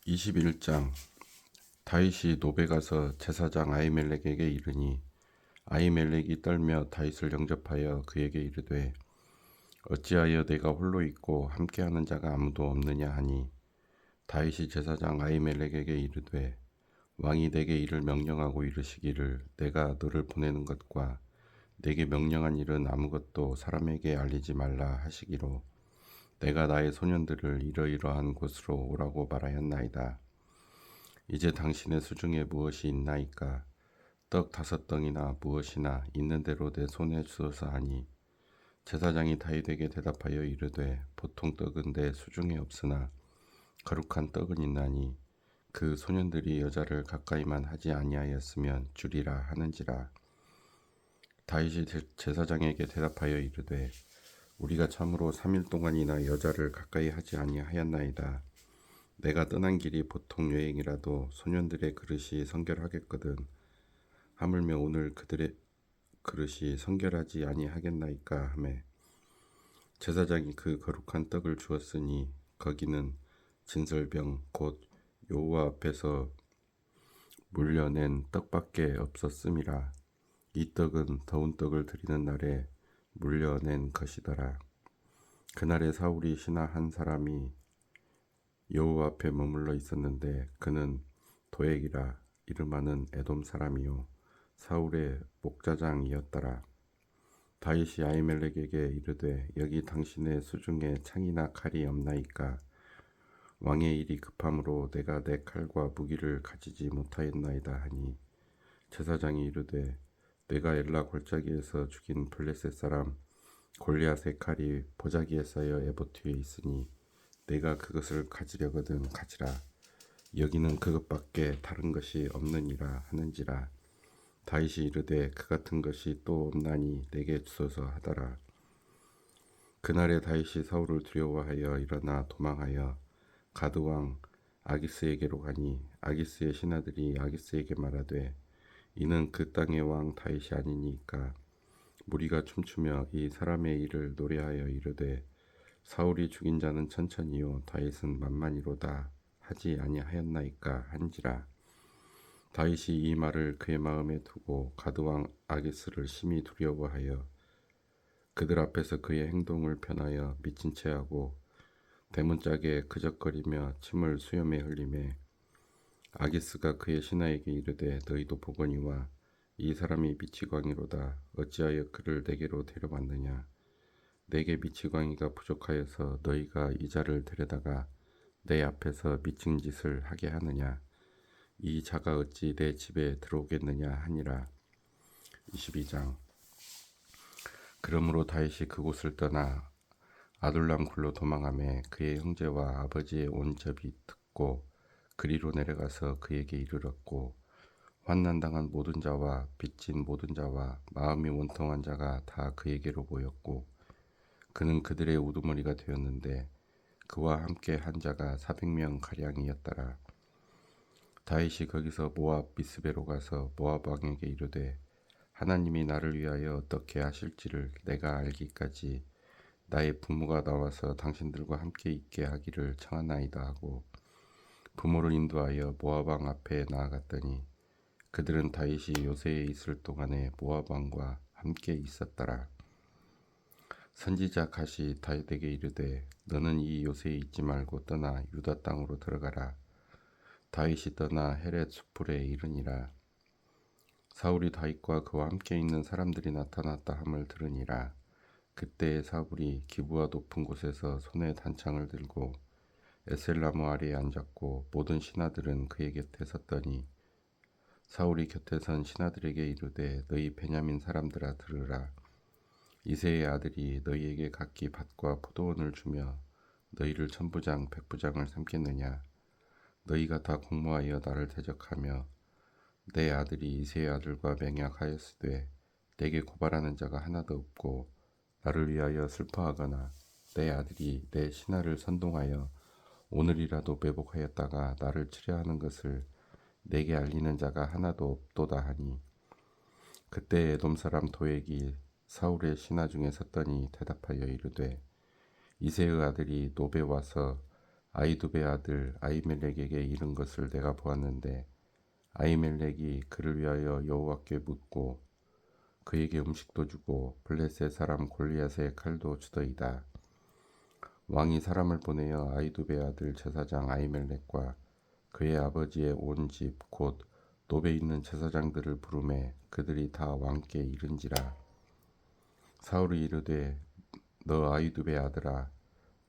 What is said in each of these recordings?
21장. 다윗이 노베 가서 제사장 아히멜렉에게 이르니 아히멜렉이 떨며 다윗을 영접하여 그에게 이르되 어찌하여 내가 홀로 있고 함께하는 자가 아무도 없느냐 하니 다윗이 제사장 아히멜렉에게 이르되 왕이 내게 이를 명령하고 이르시기를 내가 너를 보내는 것과 내게 명령한 일은 아무것도 사람에게 알리지 말라 하시기로 내가 나의 소년들을 이러이러한 곳으로 오라고 말하였나이다. 이제 당신의 수중에 무엇이 있나이까? 떡 5덩이나 무엇이나 있는 대로 내 손에 주소서 하니 제사장이 다윗에게 대답하여 이르되 보통 떡은 내 수중에 없으나 거룩한 떡은 있나니 그 소년들이 여자를 가까이만 하지 아니하였으면 주리라 하는지라. 다윗이 제사장에게 대답하여 이르되 우리가 참으로 3일 동안이나 여자를 가까이 하지 아니하였나이다. 내가 떠난 길이 보통 여행이라도 소년들의 그릇이 성결하겠거든. 하물며 오늘 그들의 그릇이 성결하지 아니하겠나이까 하매 제사장이 그 거룩한 떡을 주었으니 거기는 진설병 곧 여호와 앞에서 물려낸 떡밖에 없었음이라. 이 떡은 더운 떡을 드리는 날에 물려낸 것이더라. 그날에 사울이 신하 한 사람이 여호와 앞에 머물러 있었는데 그는 도액이라 이름하는 에돔 사람이요 사울의 목자장이었더라. 다윗이 아히멜렉에게 이르되 여기 당신의 수중에 창이나 칼이 없나이까? 왕의 일이 급함으로 내가 내 칼과 무기를 가지지 못하였나이다 하니 제사장이 이르되 내가 엘라 골짜기에서 죽인 블레셋 사람 골리앗의 칼이 보자기에 쌓여 에봇 위에 있으니 내가 그것을 가지려거든 가지라. 여기는 그것밖에 다른 것이 없느니라 하는지라. 다윗이 이르되 그 같은 것이 또 없나니 내게 주소서 하더라. 그날에 다윗이 사울을 두려워하여 일어나 도망하여 가드왕 아기스에게로 가니 아기스의 신하들이 아기스에게 말하되 이는 그 땅의 왕 다윗이 아니니까. 무리가 춤추며 이 사람의 일을 노래하여 이르되 사울이 죽인 자는 천천히요 다윗은 만만히로다 하지 아니하였나이까 한지라. 다윗이 이 말을 그의 마음에 두고 가드왕 아기스를 심히 두려워하여 그들 앞에서 그의 행동을 편하여 미친 채하고 대문짝에 그적거리며 침을 수염에 흘리매 아기스가 그의 신하에게 이르되 너희도 보거니와 이 사람이 미치광이로다. 어찌하여 그를 내게로 데려왔느냐? 내게 미치광이가 부족하여서 너희가 이 자를 데려다가 내 앞에서 미친 짓을 하게 하느냐? 이 자가 어찌 내 집에 들어오겠느냐 하니라. 22장. 그러므로 다윗이 그곳을 떠나 아둘람 굴로 도망하매 그의 형제와 아버지의 온 집이 듣고 그리로 내려가서 그에게 이르렀고 환난당한 모든 자와 빚진 모든 자와 마음이 원통한 자가 다 그에게로 모였고 그는 그들의 우두머리가 되었는데 그와 함께 한 자가 400명 가량이었더라. 다윗이 거기서 모압 미스베로 가서 모압 왕에게 이르되 하나님이 나를 위하여 어떻게 하실지를 내가 알기까지 나의 부모가 나와서 당신들과 함께 있게 하기를 청하나이다 하고 부모를 인도하여 모압 왕 앞에 나아갔더니 그들은 다윗이 요새에 있을 동안에 모압 왕과 함께 있었더라. 선지자 갓이 다윗에게 이르되 너는 이 요새에 있지 말고 떠나 유다 땅으로 들어가라. 다윗이 떠나 헤렛 수풀에 이르니라. 사울이 다윗과 그와 함께 있는 사람들이 나타났다 함을 들으니라. 그때에 사울이 기브와 높은 곳에서 손에 단창을 들고 에셀나무 아래에 앉았고 모든 신하들은 그의 곁에 섰더니 사울이 곁에 선 신하들에게 이르되 너희 베냐민 사람들아 들으라. 이새의 아들이 너희에게 각기 밭과 포도원을 주며 너희를 천부장 백부장을 삼겠느냐? 너희가 다 공모하여 나를 대적하며 내 아들이 이새의 아들과 맹약하였으되 내게 고발하는 자가 하나도 없고 나를 위하여 슬퍼하거나 내 아들이 내 신하를 선동하여 오늘이라도 매복하였다가 나를 치려하는 것을 내게 알리는 자가 하나도 없도다 하니 그때 에돔 사람 도액이 사울의 신하 중에 섰더니 대답하여 이르되 이새의 아들이 노베 와서 아히두베 아들 아히멜렉에게 이른 것을 내가 보았는데 아히멜렉이 그를 위하여 여호와께 묻고 그에게 음식도 주고 블레셋 사람 골리앗의 칼도 주더이다. 왕이 사람을 보내어 아히두베 아들 제사장 아히멜렉과 그의 아버지의 온 집 곧 노베 있는 제사장들을 부르매 그들이 다 왕께 이른지라. 사울이 이르되 너 아히두베 아들아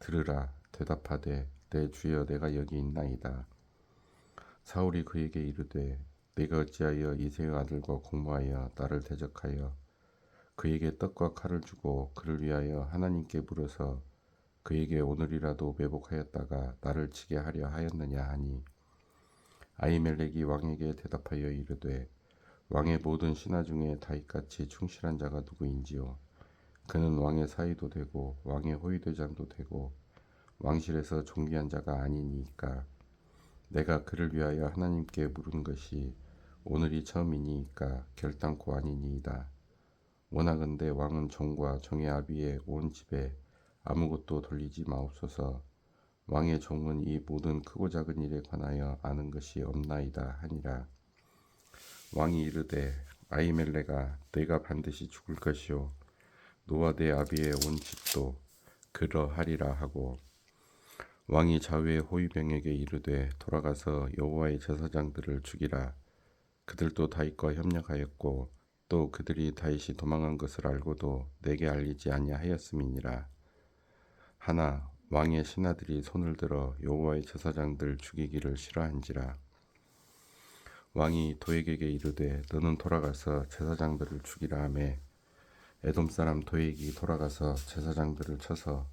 들으라. 대답하되 내 주여 내가 여기 있나이다. 사울이 그에게 이르되 내가 어찌하여 이새의 아들과 공모하여 나를 대적하여 그에게 떡과 칼을 주고 그를 위하여 하나님께 물어서 그에게 오늘이라도 매복하였다가 나를 치게 하려 하였느냐 하니 아히멜렉이 왕에게 대답하여 이르되 왕의 모든 신하 중에 다윗같이 충실한 자가 누구인지요. 그는 왕의 사위도 되고 왕의 호위대장도 되고 왕실에서 존귀한 자가 아니니까 내가 그를 위하여 하나님께 물은 것이 오늘이 처음이니까 결단코 아니니이다. 원하건대 왕은 종과 종의 아비의 온 집에 아무것도 돌리지 마옵소서. 왕의 종은 이 모든 크고 작은 일에 관하여 아는 것이 없나이다 하니라. 왕이 이르되 아히멜렉아 내가 반드시 죽을 것이요 너와 내 아비의 온 집도 그러하리라 하고 왕이 좌우의 호위병에게 이르되 돌아가서 여호와의 제사장들을 죽이라. 그들도 다윗과 협력하였고 또 그들이 다윗이 도망한 것을 알고도 내게 알리지 아니하였음이니라. 하나 왕의 신하들이 손을 들어 여호와의 제사장들 죽이기를 싫어한지라. 왕이 도액에게 이르되 너는 돌아가서 제사장들을 죽이라 하매 에돔 사람 도액이 돌아가서 제사장들을 쳐서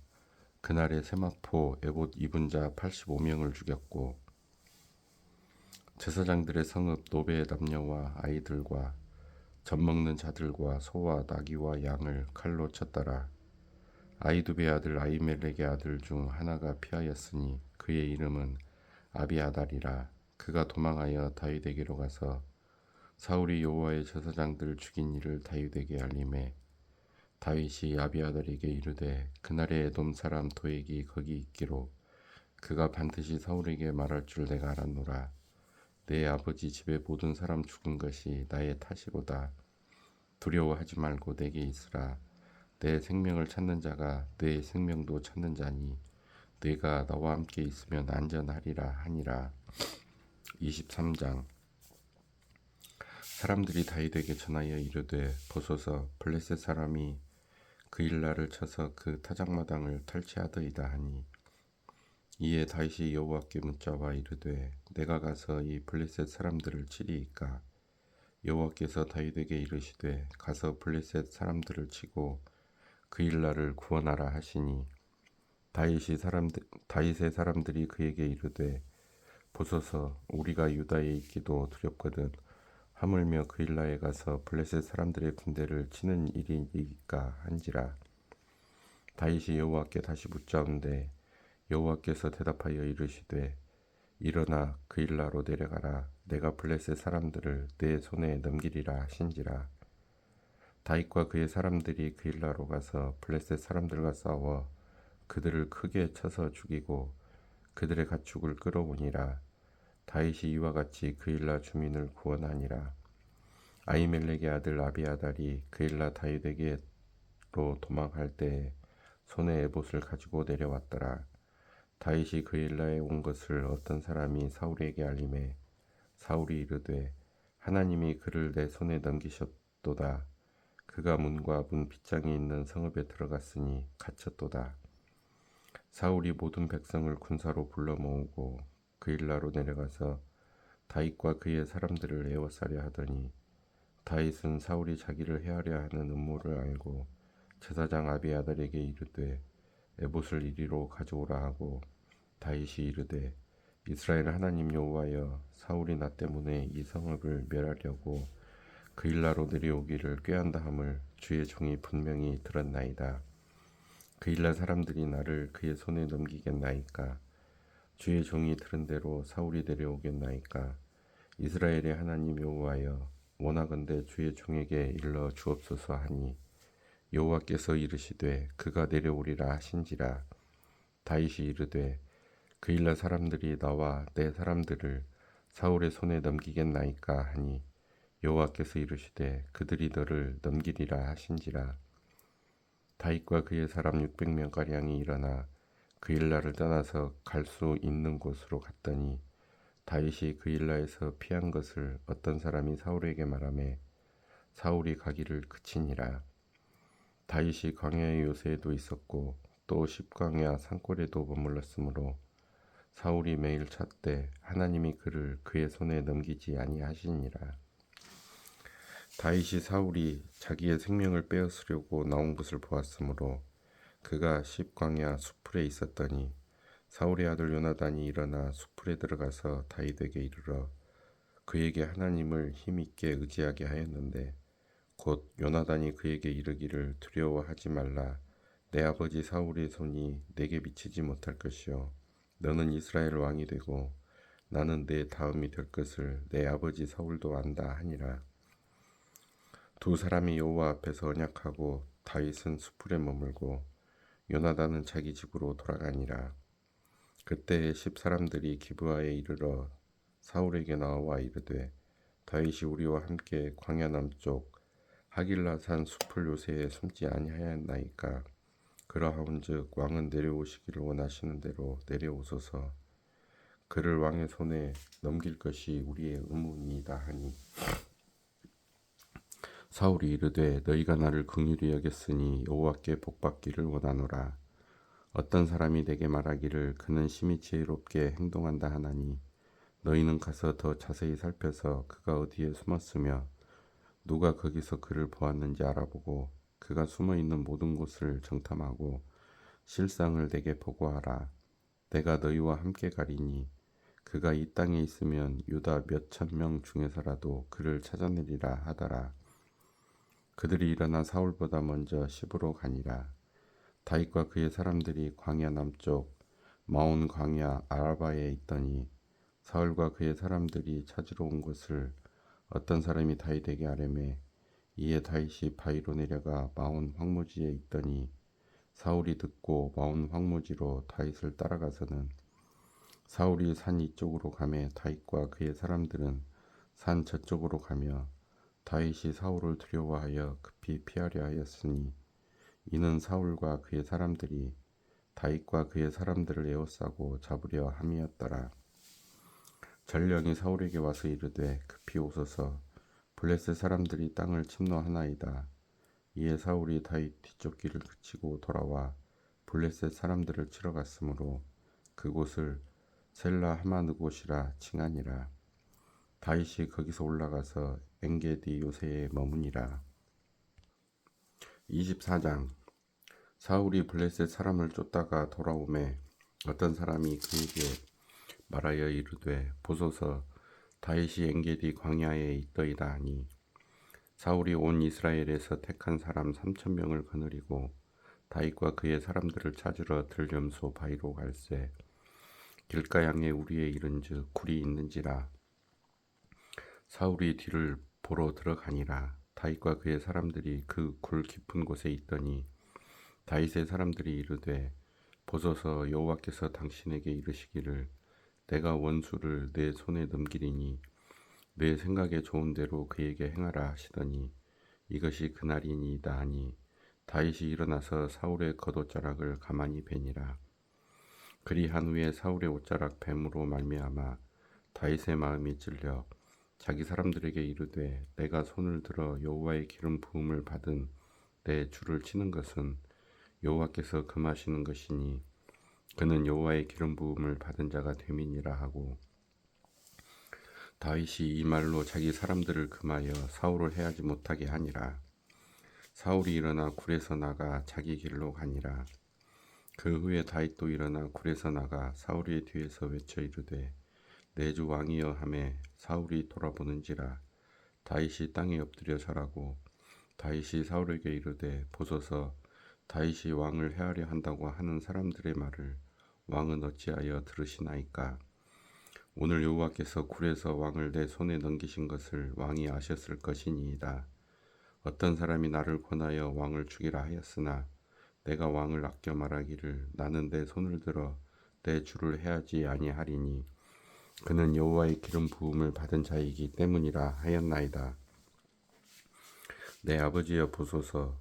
그날에 세마포 에봇 입은 자 85명을 죽였고 제사장들의 성읍 노베의 남녀와 아이들과 젖먹는 자들과 소와 나귀와 양을 칼로 쳤더라. 아히두베 아들 아히멜렉의 아들 중 하나가 피하였으니 그의 이름은 아비아달이라. 그가 도망하여 다윗에게로 가서 사울이 여호와의 제사장들 죽인 일을 다윗에게 알림해 다윗이 아비아달에게 이르되 그날에 에돔 사람 도액이 거기 있기로 그가 반드시 사울에게 말할 줄 내가 알았노라. 내 아버지 집의 모든 사람 죽은 것이 나의 탓이로다. 두려워하지 말고 내게 있으라. 내 생명을 찾는 자가 내 생명도 찾는 자니 내가 나와 함께 있으면 안전하리라 하니라. 23장. 사람들이 다윗에게 전하여 이르되 보소서 블레셋 사람이 그 일날을 쳐서 그 타작마당을 탈취하더이다 하니 이에 다윗이 여호와께 묻자와 이르되 내가 가서 이 블레셋 사람들을 치리이까. 여호와께서 다윗에게 이르시되 가서 블레셋 사람들을 치고 그 일날을 구원하라 하시니 다윗의 사람들이 그에게 이르되 보소서 우리가 유다에 있기도 두렵거든 하물며 그 일날에 가서 블레셋 사람들의 군대를 치는 일이니까 한지라. 다윗이 여호와께 다시 묻자온데 여호와께서 대답하여 이르시되 일어나 그 일라로 내려가라. 내가 블레셋 사람들을 내 손에 넘기리라 하신지라. 다윗과 그의 사람들이 그 일라로 가서 블레셋 사람들과 싸워 그들을 크게 쳐서 죽이고 그들의 가축을 끌어오니라. 다윗이 이와 같이 그 일라 주민을 구원하니라. 아히멜렉의 아들 아비아달이 그 일라 다윗에게로 도망할 때에 손에 에봇을 가지고 내려왔더라. 다윗이 그 일라에 온 것을 어떤 사람이 사울에게 알림해 사울이 이르되 하나님이 그를 내 손에 넘기셨도다. 그가 문과 문 빗장이 있는 성읍에 들어갔으니 갇혔도다. 사울이 모든 백성을 군사로 불러 모으고 그 일라로 내려가서 다윗과 그의 사람들을 에워싸려 하더니 다윗은 사울이 자기를 해하려 하는 음모를 알고 제사장 아비아달에게 이르되 에봇을 이리로 가져오라 하고 다윗이 이르되 이스라엘 하나님 여호와여 사울이 나 때문에 이 성읍을 멸하려고 그 일라로 내려오기를 꾀한다 함을 주의 종이 분명히 들었나이다. 그 일라 사람들이 나를 그의 손에 넘기겠나이까. 주의 종이 들은 대로 사울이 내려오겠나이까. 이스라엘의 하나님 여호와여 원하건대 주의 종에게 일러 주옵소서 하니 여호와께서 이르시되 그가 내려오리라 하신지라. 다윗이 이르되 그일라 사람들이 나와 내 사람들을 사울의 손에 넘기겠나이까 하니 여호와께서 이르시되 그들이 너를 넘기리라 하신지라. 다윗과 그의 사람 600명 가량이 일어나 그일라를 떠나서 갈 수 있는 곳으로 갔더니 다윗이 그일라에서 피한 것을 어떤 사람이 사울에게 말하매 사울이 가기를 그치니라. 다윗이 광야의 요새에도 있었고 또 십광야 산골에도 머물렀으므로 사울이 매일 찾되 하나님이 그를 그의 손에 넘기지 아니하시니라. 다윗이 사울이 자기의 생명을 빼앗으려고 나온 것을 보았으므로 그가 십광야 수풀에 있었더니 사울의 아들 요나단이 일어나 수풀에 들어가서 다윗에게 이르러 그에게 하나님을 힘있게 의지하게 하였는데 곧 요나단이 그에게 이르기를 두려워하지 말라. 내 아버지 사울의 손이 내게 미치지 못할 것이요 너는 이스라엘 왕이 되고 나는 내 다음이 될 것을 내 아버지 사울도 안다 하니라. 두 사람이 여호와 앞에서 언약하고 다윗은 수풀에 머물고 요나단은 자기 집으로 돌아가니라. 그때 10사람들이 기브아에 이르러 사울에게 나와 이르되 다윗이 우리와 함께 광야 남쪽 하길라산 수풀 요새에 숨지 아니하였나이까. 그러하온즉 왕은 내려오시기를 원하시는 대로 내려오소서. 그를 왕의 손에 넘길 것이 우리의 의무니이다 하니 사울이 이르되 너희가 나를 긍휼히 여겼으니 여호와께 복받기를 원하노라. 어떤 사람이 내게 말하기를 그는 심히 지혜롭게 행동한다 하나니 너희는 가서 더 자세히 살펴서 그가 어디에 숨었으며 누가 거기서 그를 보았는지 알아보고 그가 숨어있는 모든 곳을 정탐하고 실상을 내게 보고하라. 내가 너희와 함께 가리니 그가 이 땅에 있으면 유다 몇천 명 중에서라도 그를 찾아내리라 하더라. 그들이 일어나 사울보다 먼저 시브로 가니라. 다윗과 그의 사람들이 광야 남쪽 마온 광야 아라바에 있더니 사울과 그의 사람들이 찾으러 온 것을 어떤 사람이 다윗에게 아뢰매 이에 다윗이 바위로 내려가 마온 황무지에 있더니 사울이 듣고 마온 황무지로 다윗을 따라가서는 사울이 산 이쪽으로 가매 다윗과 그의 사람들은 산 저쪽으로 가며 다윗이 사울을 두려워하여 급히 피하려 하였으니 이는 사울과 그의 사람들이 다윗과 그의 사람들을 에워싸고 잡으려 함이었더라. 전령이 사울에게 와서 이르되 급히 오소서 블레셋 사람들이 땅을 침노하나이다. 이에 사울이 다윗 뒤쪽 길을 그치고 돌아와 블레셋 사람들을 치러 갔으므로 그곳을 셀라 하마느곳이라 칭하니라. 다윗이 거기서 올라가서 엔게디 요새에 머무니라. 24장. 사울이 블레셋 사람을 쫓다가 돌아오매 어떤 사람이 그에게 말하여 이르되 보소서 다윗이 엔게디 광야에 있더이다 하니 사울이 온 이스라엘에서 택한 사람 3,000명을 거느리고 다윗과 그의 사람들을 찾으러 들염소 바위로 갈새 길가양에 우리에 이른즉 굴이 있는지라. 사울이 뒤를 보러 들어가니라. 다윗과 그의 사람들이 그 굴 깊은 곳에 있더니 다윗의 사람들이 이르되 보소서 여호와께서 당신에게 이르시기를 내가 원수를 내 손에 넘기리니 내 생각에 좋은 대로 그에게 행하라 하시더니 이것이 그날이니이다 하니 다윗이 일어나서 사울의 겉옷자락을 가만히 베니라. 그리한 후에 사울의 옷자락 뱀으로 말미암아 다윗의 마음이 찔려 자기 사람들에게 이르되 내가 손을 들어 여호와의 기름 부음을 받은 내 주를 치는 것은 여호와께서 금하시는 것이니 그는 여호와의 기름 부음을 받은 자가 됨이니라 하고 다윗이 이 말로 자기 사람들을 금하여 사울을 해하지 못하게 하니라. 사울이 일어나 굴에서 나가 자기 길로 가니라. 그 후에 다윗도 일어나 굴에서 나가 사울의 뒤에서 외쳐 이르되 내 주 왕이여 하매 사울이 돌아보는지라. 다윗이 땅에 엎드려 절하고 다윗이 사울에게 이르되 보소서 다윗이 왕을 해하려 한다고 하는 사람들의 말을 왕은 어찌하여 들으시나이까. 오늘 여호와께서 굴에서 왕을 내 손에 넘기신 것을 왕이 아셨을 것이니이다. 어떤 사람이 나를 권하여 왕을 죽이라 하였으나 내가 왕을 아껴 말하기를 나는 내 손을 들어 내 주를 해하지 아니하리니 그는 여호와의 기름 부음을 받은 자이기 때문이라 하였나이다. 내 아버지여 보소서,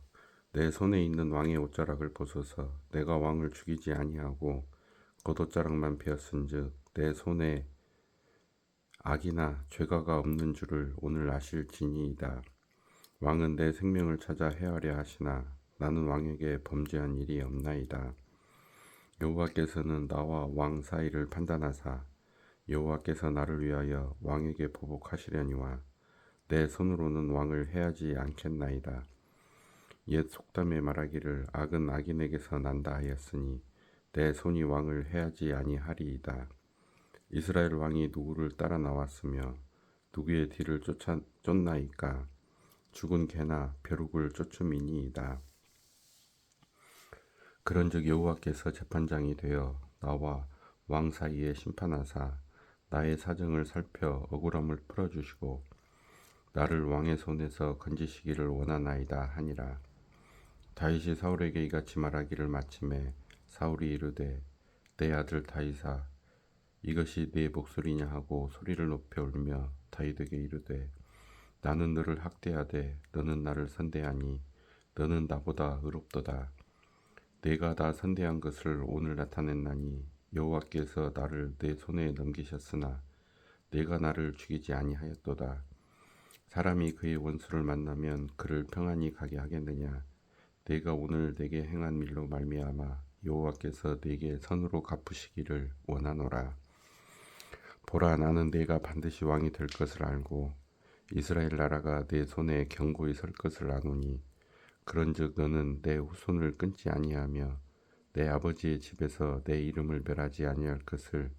내 손에 있는 왕의 옷자락을 보소서. 내가 왕을 죽이지 아니하고 겉옷자락만 베었은즉 내 손에 악이나 죄가가 없는 줄을 오늘 아실지니이다. 왕은 내 생명을 찾아 해하려 하시나 나는 왕에게 범죄한 일이 없나이다. 여호와께서는 나와 왕 사이를 판단하사 여호와께서 나를 위하여 왕에게 보복하시려니와 내 손으로는 왕을 해하지 않겠나이다. 옛 속담에 말하기를 악은 악인에게서 난다 하였으니 내 손이 왕을 해하지 아니하리이다. 이스라엘 왕이 누구를 따라 나왔으며 누구의 뒤를 쫓나이까? 죽은 개나 벼룩을 쫓음이니이다. 그런즉 여호와께서 재판장이 되어 나와 왕 사이에 심판하사 나의 사정을 살펴 억울함을 풀어주시고 나를 왕의 손에서 건지시기를 원하나이다 하니라. 다윗이 사울에게 이같이 말하기를 마침에 사울이 이르되 내 아들 다윗아 이것이 네 목소리냐 하고 소리를 높여 울며 다윗에게 이르되 나는 너를 학대하되 너는 나를 선대하니 너는 나보다 의롭도다. 내가 다 선대한 것을 오늘 나타냈나니 여호와께서 나를 내 손에 넘기셨으나 내가 나를 죽이지 아니하였도다. 사람이 그의 원수를 만나면 그를 평안히 가게 하겠느냐. 내가 오늘 내게 행한 일로 말미암아 여호와께서 내게 선으로 갚으시기를 원하노라. 보라, 나는 내가 반드시 왕이 될 것을 알고 이스라엘 나라가 내 손에 견고히 설 것을 아노니 그런즉 너는 내 후손을 끊지 아니하며 내 아버지의 집에서 내 이름을 멸하지 아니할 것을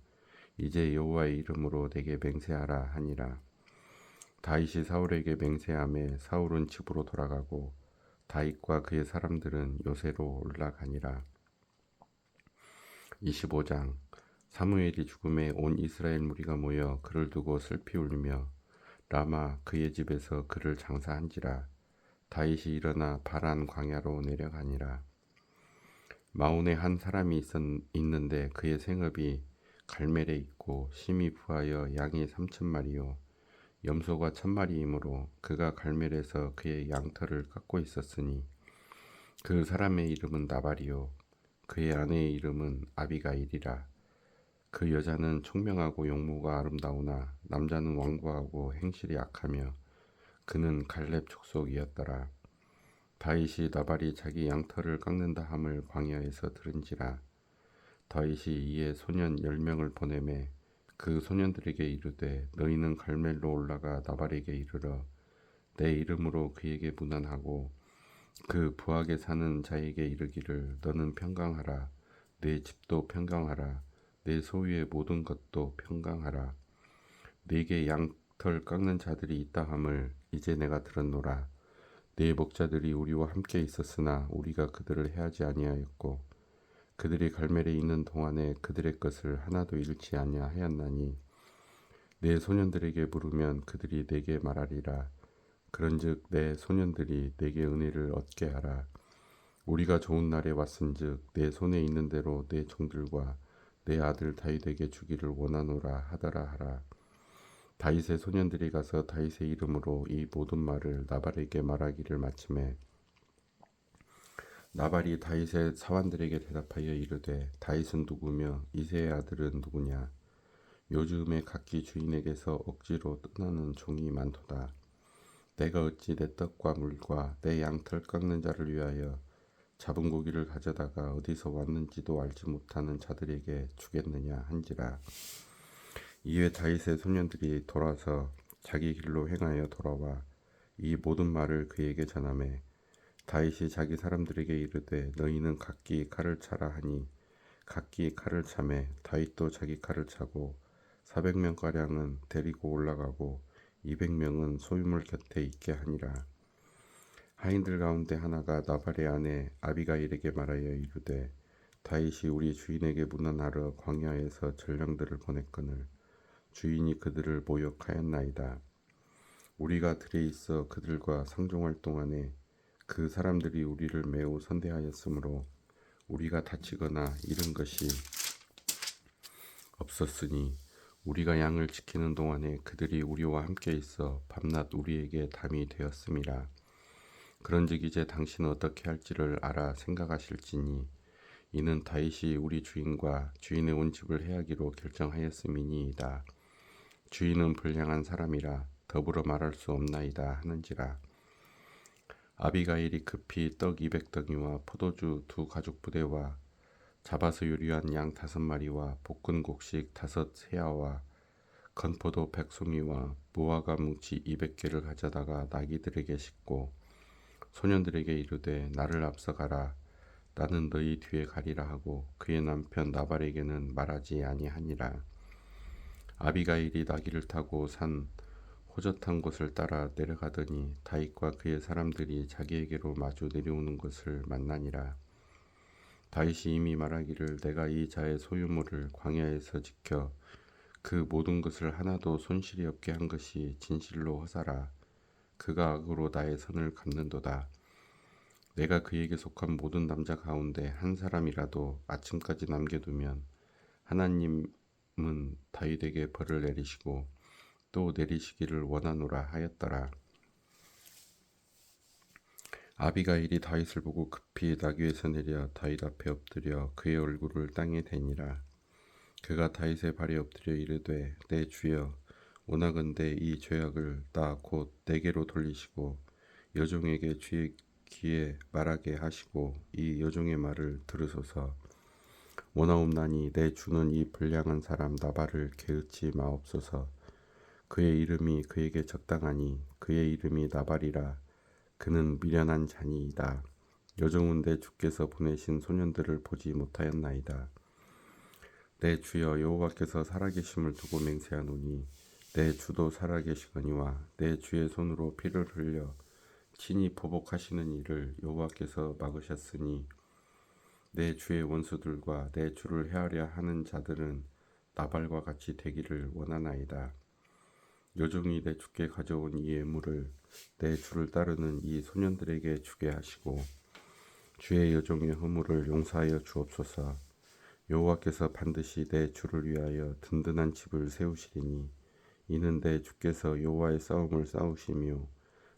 이제 여호와의 이름으로 내게 맹세하라 하니라. 다윗이 사울에게 맹세하매 사울은 집으로 돌아가고 다윗과 그의 사람들은 요새로 올라가니라. 25장. 사무엘이 죽음에 온 이스라엘 무리가 모여 그를 두고 슬피 울며 라마 그의 집에서 그를 장사한지라. 다윗이 일어나 바란 광야로 내려가니라. 마온에 한 사람이 있는데 그의 생업이 갈멜에 있고 심히 부하여 양이 3,000마리요 염소가 1,000마리이므로 그가 갈멜에서 그의 양털을 깎고 있었으니 그 사람의 이름은 나발이요 그의 아내의 이름은 아비가일이라. 그 여자는 총명하고 용모가 아름다우나 남자는 완고하고 행실이 악하며 그는 갈렙 족속이었더라. 다윗이 나발이 자기 양털을 깎는다 함을 광야에서 들은지라. 다윗이 이에 소년 10명을 보내매 그 소년들에게 이르되 너희는 갈멜로 올라가 나발에게 이르러 내 이름으로 그에게 문안하고 그 부하게 사는 자에게 이르기를 너는 평강하라. 내 집도 평강하라. 내 소유의 모든 것도 평강하라. 네게 양털 깎는 자들이 있다 함을 이제 내가 들었노라. 네 목자들이 우리와 함께 있었으나 우리가 그들을 해하지 아니하였고 그들이 갈멜에 있는 동안에 그들의 것을 하나도 잃지 아니하였나니 내 소년들에게 물으면 그들이 내게 말하리라. 그런즉 내 소년들이 내게 은혜를 얻게 하라. 우리가 좋은 날에 왔은즉 내 손에 있는 대로 내 종들과 내 아들 다윗에게 주기를 원하노라 하더라 하라. 다윗의 소년들이 가서 다윗의 이름으로 이 모든 말을 나발에게 말하기를 마침에 나발이 다윗의 사환들에게 대답하여 이르되 다윗은 누구며 이새의 아들은 누구냐. 요즘에 각기 주인에게서 억지로 떠나는 종이 많도다. 내가 어찌 내 떡과 물과 내 양털 깎는 자를 위하여 잡은 고기를 가져다가 어디서 왔는지도 알지 못하는 자들에게 주겠느냐 한지라. 이에 다윗의 소년들이 돌아서 자기 길로 행하여 돌아와 이 모든 말을 그에게 전하매 다윗이 자기 사람들에게 이르되 너희는 각기 칼을 차라 하니 각기 칼을 차매 다윗도 자기 칼을 차고 400명가량은 데리고 올라가고 200명은 소유물 곁에 있게 하니라. 하인들 가운데 하나가 나발의 아내 아비가일에게 말하여 이르되 다윗이 우리 주인에게 문안하러 광야에서 전령들을 보냈거늘 주인이 그들을 모욕하였나이다. 우리가 들에 있어 그들과 상종할 동안에 그 사람들이 우리를 매우 선대하였으므로 우리가 다치거나 잃은 것이 없었으니 우리가 양을 지키는 동안에 그들이 우리와 함께 있어 밤낮 우리에게 담이 되었음이라. 그런즉 이제 당신은 어떻게 할지를 알아 생각하실지니 이는 다윗이 우리 주인과 주인의 온 집을 해하기로 결정하였음이니이다. 주인은 불량한 사람이라 더불어 말할 수 없나이다 하는지라. 아비가일이 급히 떡 200덩이와 포도주 2가죽부대와 잡아서 요리한 양 5마리와 볶은 곡식 5세아와 건포도 100송이와 무화과 뭉치 200개를 가져다가 나귀들에게 싣고 소년들에게 이르되 나를 앞서가라. 나는 너희 뒤에 가리라 하고 그의 남편 나발에게는 말하지 아니하니라. 아비가일이 나귀를 타고 산 호젓한 곳을 따라 내려가더니 다윗과 그의 사람들이 자기에게로 마주 내려오는 것을 만나니라. 다윗이 이미 말하기를 내가 이 자의 소유물을 광야에서 지켜 그 모든 것을 하나도 손실이 없게 한 것이 진실로 허사라. 그가 악으로 나의 선을 갚는도다. 내가 그에게 속한 모든 남자 가운데 한 사람이라도 아침까지 남겨두면 하나님은 다윗에게 벌을 내리시고 또 내리시기를 원하노라 하였더라. 아비가일이 다윗을 보고 급히 나귀에서 내려 다윗 앞에 엎드려 그의 얼굴을 땅에 대니라. 그가 다윗의 발에 엎드려 이르되 내 주여 원하건대 이 죄악을 나 곧 내게로 돌리시고 여종에게 주의 귀에 말하게 하시고 이 여종의 말을 들으소서. 원하옵나니 내 주는 이 불량한 사람 나발을 게으치 마옵소서. 그의 이름이 그에게 적당하니 그의 이름이 나발이라. 그는 미련한 자니이다. 여종은 내 주께서 보내신 소년들을 보지 못하였나이다. 내 주여 여호와께서 살아계심을 두고 맹세하노니 내 주도 살아계시거니와 내 주의 손으로 피를 흘려 친히 보복하시는 일을 여호와께서 막으셨으니 내 주의 원수들과 내 주를 해하려 하는 자들은 나발과 같이 되기를 원하나이다. 여종이 내 주께 가져온 이 예물을 내 주를 따르는 이 소년들에게 주게 하시고 주의 여종의 허물을 용서하여 주옵소서. 여호와께서 반드시 내 주를 위하여 든든한 집을 세우시리니 이는 내 주께서 여호와의 싸움을 싸우시며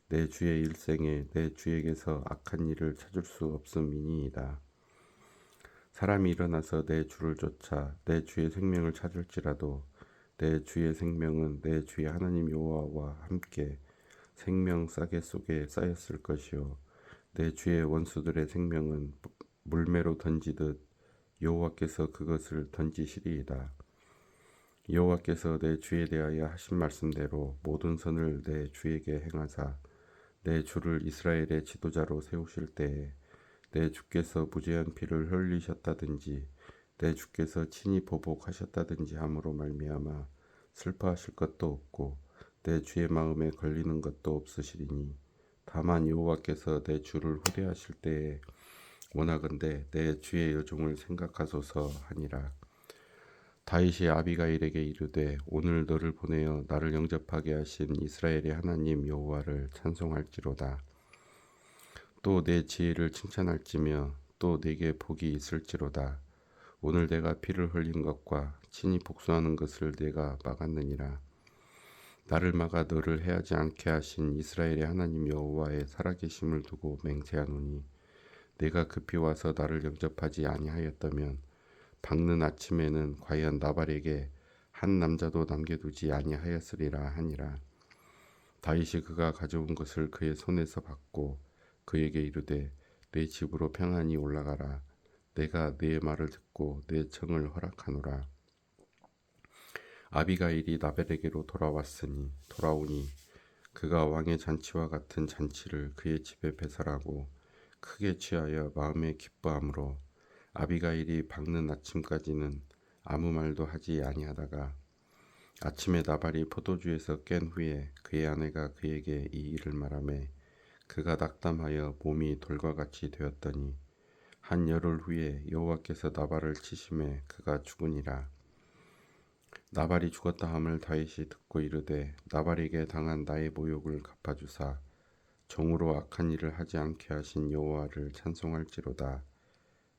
내 주의 일생에 내 주에게서 악한 일을 찾을 수 없음이니이다. 사람이 일어나서 내 주를 쫓아 내 주의 생명을 찾을지라도 내 주의 생명은 내 주의 하나님 여호와와 함께 생명 싸개 속에 쌓였을 것이요 내 주의 원수들의 생명은 물매로 던지듯 여호와께서 그것을 던지시리이다. 여호와께서 내 주에 대하여 하신 말씀대로 모든 선을 내 주에게 행하사 내 주를 이스라엘의 지도자로 세우실 때에 내 주께서 무죄한 피를 흘리셨다든지 내 주께서 친히 보복하셨다든지 함으로 말미암아 슬퍼하실 것도 없고 내 주의 마음에 걸리는 것도 없으시리니 다만 여호와께서 내 주를 후대하실 때에 원하건대 내 주의 여종을 생각하소서 하니라. 다윗이 아비가일에게 이르되 오늘 너를 보내어 나를 영접하게 하신 이스라엘의 하나님 여호와를 찬송할지로다. 또 내 지혜를 칭찬할지며 또 내게 복이 있을지로다. 오늘 내가 피를 흘린 것과 친히 복수하는 것을 내가 막았느니라. 나를 막아 너를 해하지 않게 하신 이스라엘의 하나님 여호와의 살아계심을 두고 맹세하노니 내가 급히 와서 나를 영접하지 아니하였다면 밝는 아침에는 과연 나발에게 한 남자도 남겨두지 아니하였으리라 하니라. 다윗이 그가 가져온 것을 그의 손에서 받고 그에게 이르되 내 집으로 평안히 올라가라. 내가 네 말을 듣고 내 청을 허락하노라. 아비가일이 나발에게로 돌아오니 그가 왕의 잔치와 같은 잔치를 그의 집에 배설하고 크게 취하여 마음에 기뻐함으로 아비가일이 밝는 아침까지는 아무 말도 하지 아니하다가 아침에 나발이 포도주에서 깬 후에 그의 아내가 그에게 이 일을 말하매 그가 낙담하여 몸이 돌과 같이 되었더니 한 열흘 후에 여호와께서 나발을 치심에 그가 죽으니라. 나발이 죽었다 함을 다윗이 듣고 이르되 나발에게 당한 나의 모욕을 갚아주사 종으로 악한 일을 하지 않게 하신 여호와를 찬송할지로다.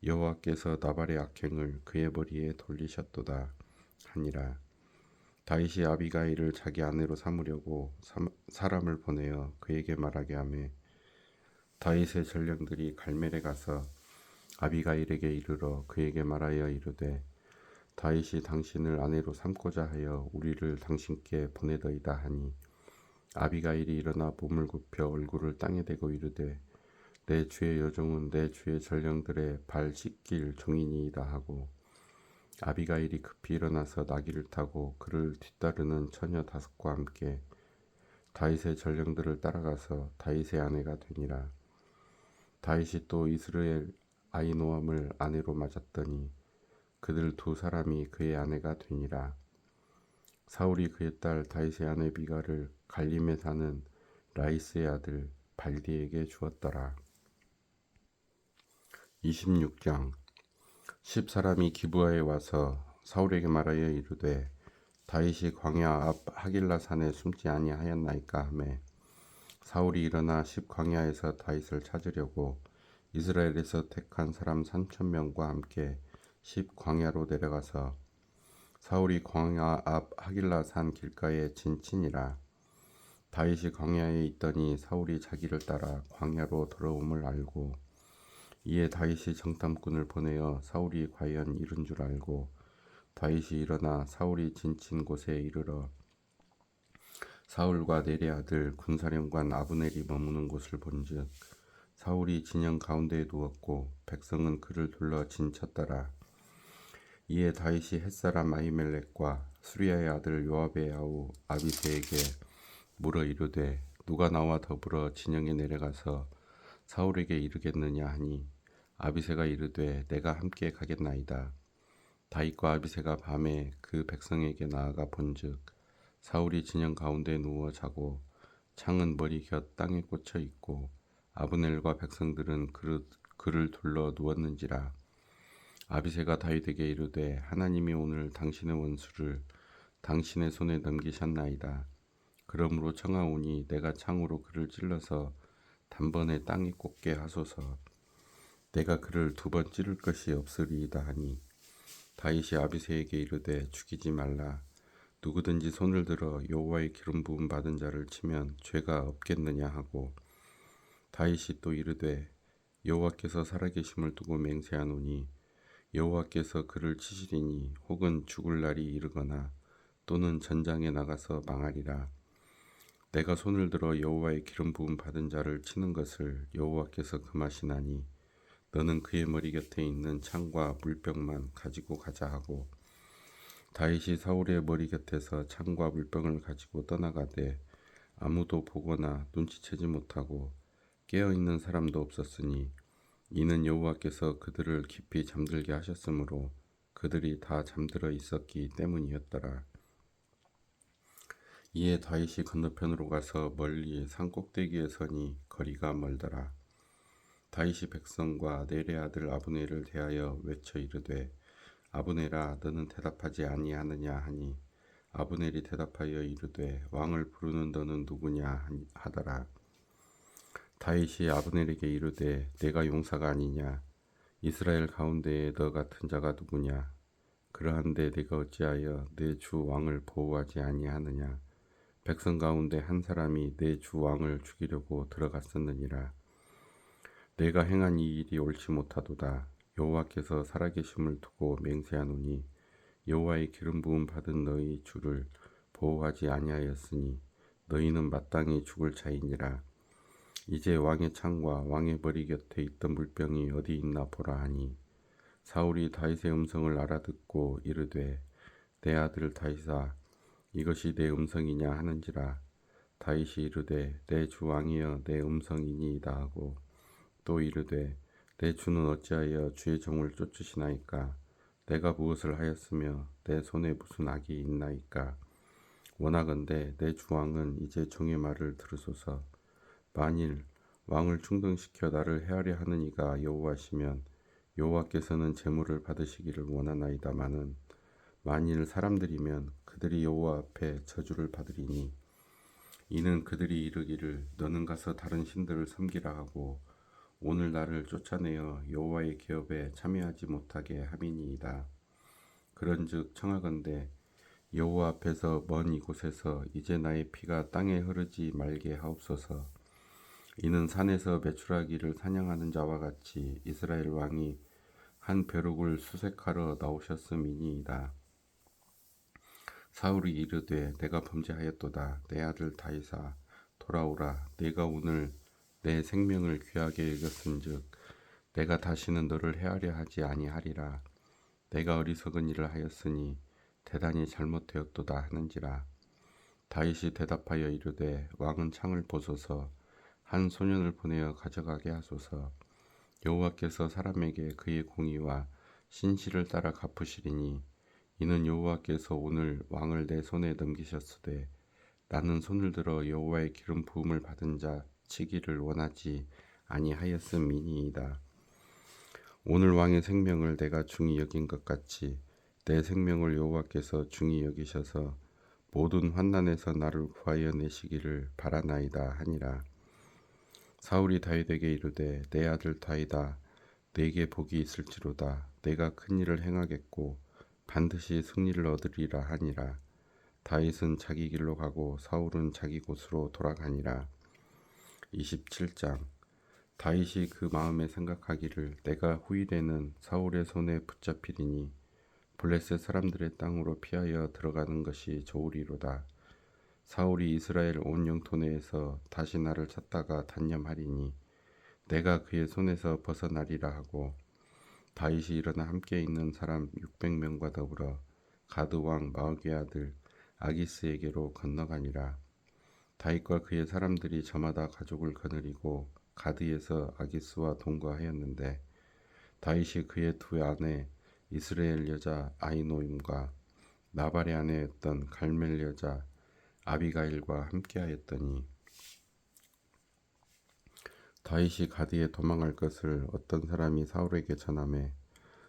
여호와께서 나발의 악행을 그의 머리에 돌리셨도다. 하니라. 다윗이 아비가일을 자기 아내로 삼으려고 사람을 보내어 그에게 말하게 하매 다윗의 전령들이 갈멜에 가서 아비가일에게 이르러 그에게 말하여 이르되 다윗이 당신을 아내로 삼고자 하여 우리를 당신께 보내더이다 하니 아비가일이 일어나 몸을 굽혀 얼굴을 땅에 대고 이르되 내 주의 여종은 내 주의 전령들의 발 씻길 종이니이다 하고 아비가일이 급히 일어나서 나귀를 타고 그를 뒤따르는 처녀 5과 함께 다윗의 전령들을 따라가서 다윗의 아내가 되니라. 다윗이 또 이스라엘 아히노암을 아내로 맞았더니 그들 2사람이 그의 아내가 되니라. 사울이 그의 딸 다윗의 아내 비갈을 갈림에 사는 라이스의 아들 발디에게 주었더라. 26장 10사람이 기브아에 와서 사울에게 말하여 이르되 다윗이 광야 앞 하길라 산에 숨지 아니하였나이까 하매 사울이 일어나 10광야에서 다윗을 찾으려고 이스라엘에서 택한 사람 3,000명과 함께 10광야로 내려가서 사울이 광야 앞 하길라 산 길가에 진친이라. 다윗이 광야에 있더니 사울이 자기를 따라 광야로 들어옴을 알고 이에 다윗이 정탐꾼을 보내어 사울이 과연 이른 줄 알고 다윗이 일어나 사울이 진친 곳에 이르러 사울과 넬의 아들 군사령관 아브넬이 머무는 곳을 본즉 사울이 진영 가운데에 누웠고 백성은 그를 둘러 진쳤더라. 이에 다윗이 햇사람 아히멜렉과 수리아의 아들 요압의 아우 아비새에게 물어 이르되 누가 나와 더불어 진영에 내려가서 사울에게 이르겠느냐 하니 아비새가 이르되 내가 함께 가겠나이다. 다윗과 아비새가 밤에 그 백성에게 나아가 본즉 사울이 진영 가운데 누워 자고 창은 머리 곁 땅에 꽂혀 있고 아브넬과 백성들은 그를 둘러 누웠는지라. 아비새가 다윗에게 이르되 하나님이 오늘 당신의 원수를 당신의 손에 넘기셨나이다. 그러므로 청하오니 내가 창으로 그를 찔러서 단번에 땅에 꽂게 하소서. 내가 그를 2번 찌를 것이 없으리이다 하니 다윗이 아비새에게 이르되 죽이지 말라. 누구든지 손을 들어 여호와의 기름 부음 받은 자를 치면 죄가 없겠느냐 하고 다윗이 또 이르되 여호와께서 살아계심을 두고 맹세하노니 여호와께서 그를 치시리니 혹은 죽을 날이 이르거나 또는 전장에 나가서 망하리라. 내가 손을 들어 여호와의 기름 부음 받은 자를 치는 것을 여호와께서 금하시나니 너는 그의 머리 곁에 있는 창과 물병만 가지고 가자 하고 다윗이 사울의 머리 곁에서 창과 물병을 가지고 떠나가되 아무도 보거나 눈치채지 못하고 깨어있는 사람도 없었으니 이는 여호와께서 그들을 깊이 잠들게 하셨으므로 그들이 다 잠들어 있었기 때문이었더라. 이에 다윗이 건너편으로 가서 멀리 산 꼭대기에 서니 거리가 멀더라. 다윗이 백성과 넬의 아들 아브넬을 대하여 외쳐 이르되 아브넬아 너는 대답하지 아니하느냐 하니 아브넬이 대답하여 이르되 왕을 부르는 너는 누구냐 하더라. 다윗이 아브넬에게 이르되 내가 용사가 아니냐 이스라엘 가운데에 너 같은 자가 누구냐 그러한데 내가 어찌하여 내 주 왕을 보호하지 아니하느냐 백성 가운데 한 사람이 내 주 왕을 죽이려고 들어갔었느니라. 내가 행한 이 일이 옳지 못하도다. 여호와께서 살아계심을 두고 맹세하노니 여호와의 기름 부음 받은 너희 주를 보호하지 아니하였으니 너희는 마땅히 죽을 자이니라. 이제 왕의 창과 왕의 머리 곁에 있던 물병이 어디 있나 보라 하니 사울이 다윗의 음성을 알아듣고 이르되 내 아들 다윗아 이것이 내 음성이냐 하는지라. 다윗이 이르되 내 주 왕이여 내 음성이니이다 하고 또 이르되 내 주는 어찌하여 주의 종을 쫓으시나이까 내가 무엇을 하였으며 내 손에 무슨 악이 있나이까 원하건대 내 주 왕은 이제 종의 말을 들으소서. 만일 왕을 충동시켜 나를 해하려 하는 이가 여호와시면 여호와께서는 제물을 받으시기를 원하나이다마는 만일 사람들이면 그들이 여호와 앞에 저주를 받으리니 이는 그들이 이르기를 너는 가서 다른 신들을 섬기라 하고 오늘 나를 쫓아내어 여호와의 계업에 참여하지 못하게 함이니이다. 그런즉 청하건대 여호와 앞에서 먼 이곳에서 이제 나의 피가 땅에 흐르지 말게 하옵소서. 이는 산에서 메추라기를 사냥하는 자와 같이 이스라엘 왕이 한 벼룩을 수색하러 나오셨음이니이다. 사울이 이르되 내가 범죄하였도다. 내 아들 다윗아 돌아오라. 내가 오늘 내 생명을 귀하게 여겼은즉 내가 다시는 너를 해하려 하지 아니하리라. 내가 어리석은 일을 하였으니 대단히 잘못되었도다 하는지라. 다윗이 대답하여 이르되 왕은 창을 보소서. 한 소년을 보내어 가져가게 하소서. 여호와께서 사람에게 그의 공의와 신실을 따라 갚으시리니 이는 여호와께서 오늘 왕을 내 손에 넘기셨으되 나는 손을 들어 여호와의 기름 부음을 받은 자 치기를 원하지 아니하였음이니이다. 오늘 왕의 생명을 내가 중히 여긴 것 같이 내 생명을 여호와께서 중히 여기셔서 모든 환난에서 나를 구하여 내시기를 바라나이다 하니라. 사울이 다윗에게 이르되 내 아들 다윗아 내게 복이 있을지로다. 내가 큰 일을 행하겠고 반드시 승리를 얻으리라 하니라. 다윗은 자기 길로 가고 사울은 자기 곳으로 돌아가니라. 27장. 다윗이 그 마음에 생각하기를 내가 후일에는 사울의 손에 붙잡히리니 블레셋 사람들의 땅으로 피하여 들어가는 것이 좋으리로다. 사울이 이스라엘 온 영토 내에서 다시 나를 찾다가 단념하리니 내가 그의 손에서 벗어나리라 하고 다윗이 일어나 함께 있는 사람 600명과 더불어 가드 왕 마옥의 아들 아기스에게로 건너가니라. 다윗과 그의 사람들이 저마다 가족을 거느리고 가드에서 아기스와 동거하였는데 다윗이 그의 두 아내 이스라엘 여자 아히노임과 나발의 아내였던 갈멜 여자 아비가일과 함께하였더니 다윗이 가드에 도망할 것을 어떤 사람이 사울에게 전하매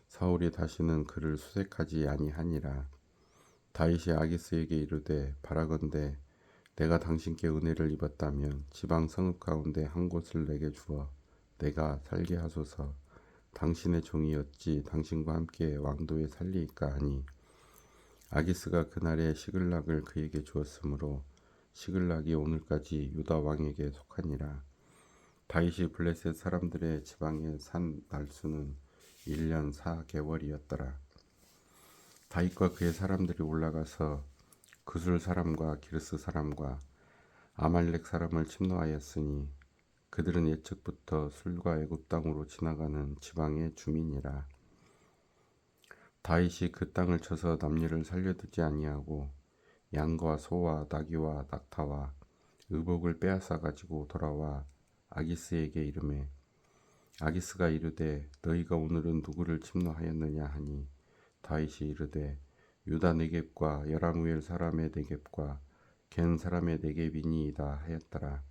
사울이 다시는 그를 수색하지 아니하니라. 다윗이 아기스에게 이르되 바라건대 내가 당신께 은혜를 입었다면 지방 성읍 가운데 한 곳을 내게 주어 내가 살게 하소서. 당신의 종이 어찌 당신과 함께 왕도에 살리이까 하니 아기스가 그날에 시글락을 그에게 주었으므로 시글락이 오늘까지 유다 왕에게 속하니라. 다윗이 블레셋 사람들의 지방에 산 날수는 1년 4개월이었더라. 다윗과 그의 사람들이 올라가서 그술 사람과 기르스 사람과 아말렉 사람을 침노하였으니 그들은 예측부터 술과 애굽 땅으로 지나가는 지방의 주민이라. 다윗이 그 땅을 쳐서 남녀를 살려두지 아니하고 양과 소와 나귀와 낙타와 의복을 빼앗아 가지고 돌아와 아기스에게 이르매 아기스가 이르되 너희가 오늘은 누구를 침노하였느냐 하니 다윗이 이르되 유다 네겝과 여라무엘 사람의 네겝과 겐 사람의 네겝이니이다 하였더라.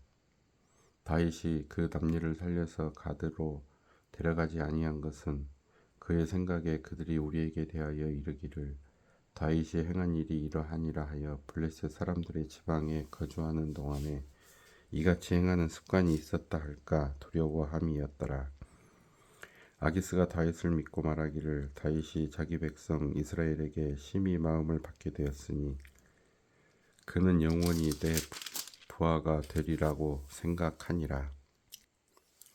다윗이 그 남녀를 살려서 가드로 데려가지 아니한 것은 그의 생각에 그들이 우리에게 대하여 이르기를 다윗이 행한 일이 이러하니라 하여 블레셋 사람들의 지방에 거주하는 동안에 이같이 행하는 습관이 있었다 할까 두려워함이었더라. 아기스가 다윗을 믿고 말하기를 다윗이 자기 백성 이스라엘에게 심히 마음을 받게 되었으니 그는 영원히 내 부하가 되리라고 생각하니라.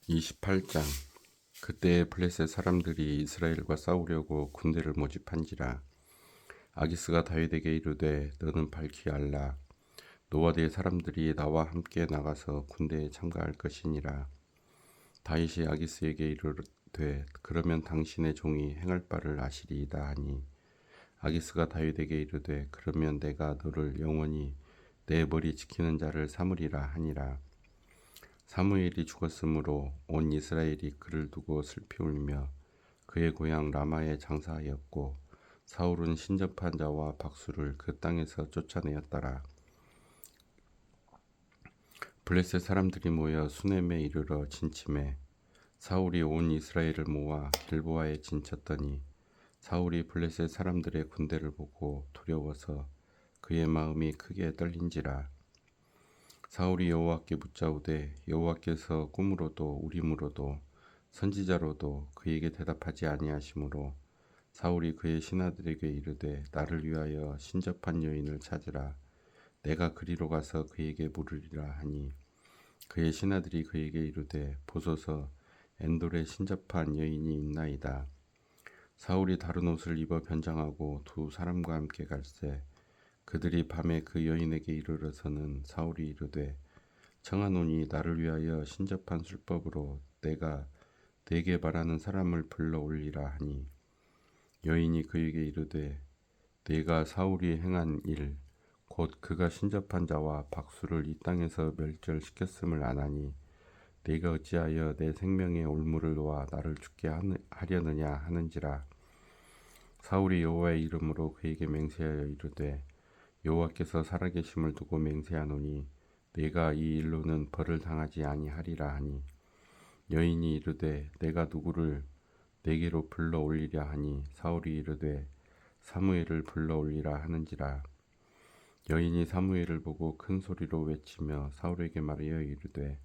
28장. 그때에 블레셋 사람들이 이스라엘과 싸우려고 군대를 모집한지라. 아기스가 다윗에게 이르되 너는 밝히 알라. 너와 네 사람들이 나와 함께 나가서 군대에 참가할 것이니라. 다윗이 아기스에게 이르되 그러면 당신의 종이 행할 바를 아시리이다 하니 아기스가 다윗에게 이르되 그러면 내가 너를 영원히 내 머리 지키는 자를 삼으리라 하니라. 사무엘이 죽었으므로 온 이스라엘이 그를 두고 슬피 울며 그의 고향 라마에 장사하였고 사울은 신접한 자와 박수를 그 땅에서 쫓아내었더라. 블레셋 사람들이 모여 수넴에 이르러 진침해 사울이 온 이스라엘을 모아 길보아에 진쳤더니 사울이 블레셋 사람들의 군대를 보고 두려워서 그의 마음이 크게 떨린지라. 사울이 여호와께 묻자오되 여호와께서 꿈으로도 우림으로도 선지자로도 그에게 대답하지 아니하시므로 사울이 그의 신하들에게 이르되 나를 위하여 신접한 여인을 찾으라. 내가 그리로 가서 그에게 물으리라 하니 그의 신하들이 그에게 이르되 보소서 엔돌에 신접한 여인이 있나이다. 사울이 다른 옷을 입어 변장하고 두 사람과 함께 갈새 그들이 밤에 그 여인에게 이르러서는 사울이 이르되 청하노니 나를 위하여 신접한 술법으로 내가 네게 바라는 사람을 불러 올리라 하니 여인이 그에게 이르되 네가 사울이 행한 일 곧 그가 신접한 자와 박수를 이 땅에서 멸절시켰음을 아나니 네가 어찌하여 내 생명의 올무를 놓아 나를 죽게 하려느냐 하는지라. 사울이 여호와의 이름으로 그에게 맹세하여 이르되 여호와께서 살아계심을 두고 맹세하노니 네가 이 일로는 벌을 당하지 아니하리라 하니 여인이 이르되 내가 누구를 내게로 불러 올리랴 하니 사울이 이르되 사무엘을 불러 올리라 하는지라. 여인이 사무엘을 보고 큰 소리로 외치며 사울에게 말하여 이르되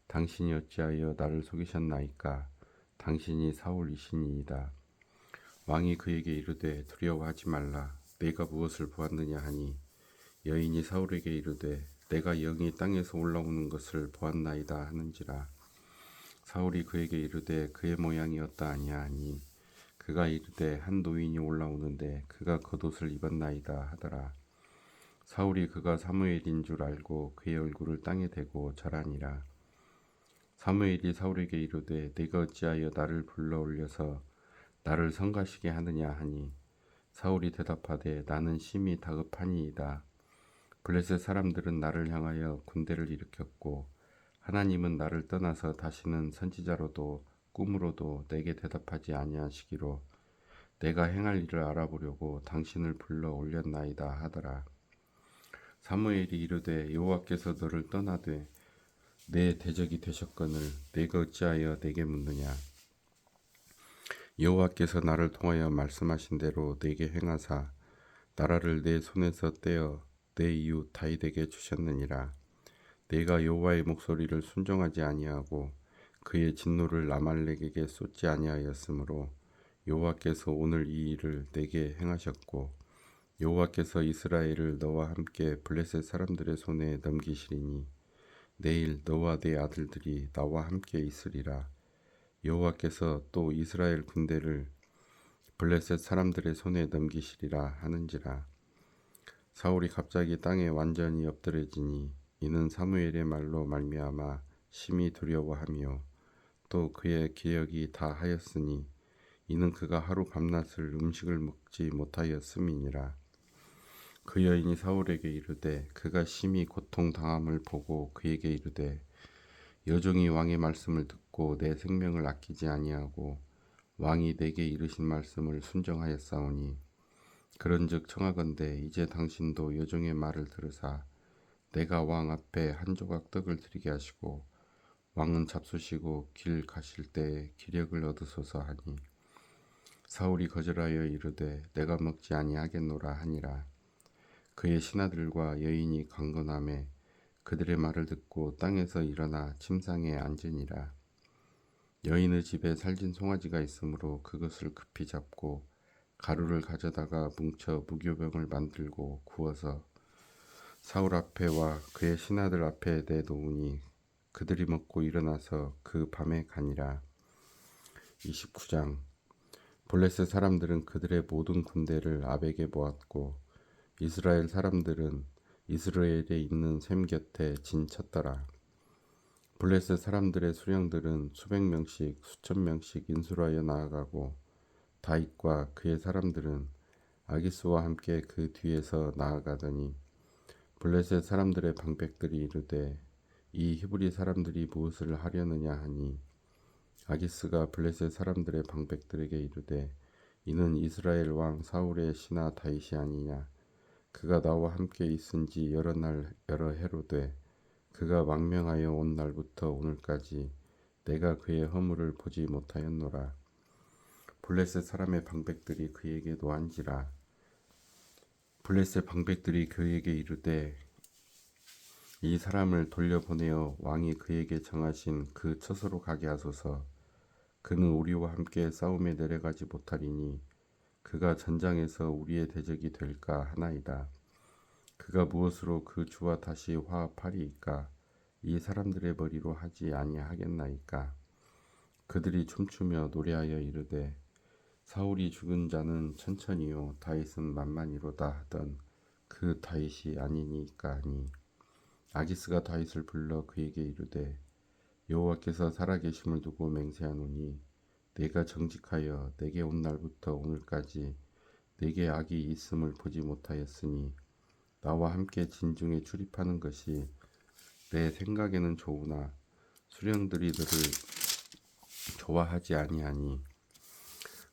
당신이 어찌하여 나를 속이셨나이까. 당신이 사울이시니이다. 왕이 그에게 이르되 두려워하지 말라. 내가 무엇을 보았느냐 하니 여인이 사울에게 이르되 내가 영이 땅에서 올라오는 것을 보았나이다 하는지라. 사울이 그에게 이르되 그의 모양이 어떠하냐 하니 그가 이르되 한 노인이 올라오는데 그가 겉옷을 입었나이다 하더라. 사울이 그가 사무엘인 줄 알고 그의 얼굴을 땅에 대고 절하니라. 사무엘이 사울에게 이르되 네가 어찌하여 나를 불러 올려서 나를 성가시게 하느냐 하니 사울이 대답하되 나는 심히 다급하니이다. 블레셋 사람들은 나를 향하여 군대를 일으켰고 하나님은 나를 떠나서 다시는 선지자로도 꿈으로도 내게 대답하지 아니하시기로 내가 행할 일을 알아보려고 당신을 불러 올렸나이다 하더라. 사무엘이 이르되 여호와께서 너를 떠나되 내 대적이 되셨거늘 내가 어찌하여 내게 묻느냐. 여호와께서 나를 통하여 말씀하신 대로 내게 행하사 나라를 내 손에서 떼어 내 이웃 다윗에게 주셨느니라. 내가 여호와의 목소리를 순종하지 아니하고 그의 진노를 아말렉에게 쏟지 아니하였으므로 여호와께서 오늘 이 일을 내게 행하셨고 여호와께서 이스라엘을 너와 함께 블레셋 사람들의 손에 넘기시리니 내일 너와 네 아들들이 나와 함께 있으리라. 여호와께서 또 이스라엘 군대를 블레셋 사람들의 손에 넘기시리라 하는지라. 사울이 갑자기 땅에 완전히 엎드려지니 이는 사무엘의 말로 말미암아 심히 두려워하며 또 그의 기력이 다 하였으니 이는 그가 하루 밤낮을 음식을 먹지 못하였음이니라. 그 여인이 사울에게 이르되 그가 심히 고통당함을 보고 그에게 이르되 여종이 왕의 말씀을 듣고 내 생명을 아끼지 아니하고 왕이 내게 이르신 말씀을 순종하였사오니 그런즉 청하건대 이제 당신도 여종의 말을 들으사 내가 왕 앞에 한 조각 떡을 드리게 하시고 왕은 잡수시고 길 가실 때에 기력을 얻으소서 하니 사울이 거절하여 이르되 내가 먹지 아니하겠노라 하니라. 그의 신하들과 여인이 강건함에 그들의 말을 듣고 땅에서 일어나 침상에 앉으니라. 여인의 집에 살진 송아지가 있으므로 그것을 급히 잡고 가루를 가져다가 뭉쳐 무교병을 만들고 구워서 사울 앞에와 그의 신하들 앞에 내놓으니 그들이 먹고 일어나서 그 밤에 가니라. 29장. 블레셋 사람들은 그들의 모든 군대를 아벡에 모았고 이스라엘 사람들은 이스라엘에 있는 샘 곁에 진쳤더라. 블레셋 사람들의 수령들은 수백 명씩 수천 명씩 인술하여 나아가고 다윗과 그의 사람들은 아기스와 함께 그 뒤에서 나아가더니 블레셋 사람들의 방백들이 이르되 이 히브리 사람들이 무엇을 하려느냐 하니 아기스가 블레셋 사람들의 방백들에게 이르되 이는 이스라엘 왕 사울의 신하 다윗이 아니냐. 그가 나와 함께 있은지 여러 날 여러 해로 돼 그가 망명하여 온 날부터 오늘까지 내가 그의 허물을 보지 못하였노라. 블레셋 사람의 방백들이 그에게 노한지라. 블레셋 방백들이 그에게 이르되 이 사람을 돌려보내어 왕이 그에게 정하신 그 처소로 가게 하소서. 그는 우리와 함께 싸움에 내려가지 못하리니 그가 전장에서 우리의 대적이 될까 하나이다. 그가 무엇으로 그 주와 다시 화합하리이까? 이 사람들의 머리로 하지 아니하겠나이까? 그들이 춤추며 노래하여 이르되 사울이 죽은 자는 천천히요 다윗은 만만히로다 하던 그 다윗이 아니니까 하니 아기스가 다윗을 불러 그에게 이르되 여호와께서 살아계심을 두고 맹세하노니 내가 정직하여 내게 온 날부터 오늘까지 내게 악이 있음을 보지 못하였으니 나와 함께 진중에 출입하는 것이 내 생각에는 좋으나 수령들이 너를 좋아하지 아니하니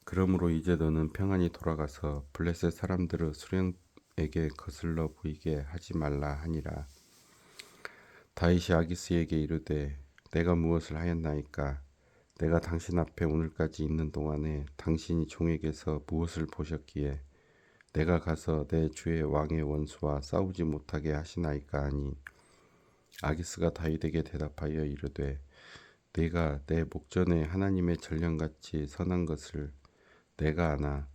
그러므로 이제 너는 평안히 돌아가서 블레셋 사람들의 수령에게 거슬러 보이게 하지 말라 하니라. 다윗이 아기스에게 이르되 내가 무엇을 하였나이까? 내가 당신 앞에 오늘까지 있는 동안에 당신이 종에게서 무엇을 보셨기에 내가 가서 내 주의 왕의 원수와 싸우지 못하게 하시나이까 하니 아기스가 다윗에게 대답하여 이르되 내가 내 목전에 하나님의 전령같이 선한 것을 내가 아나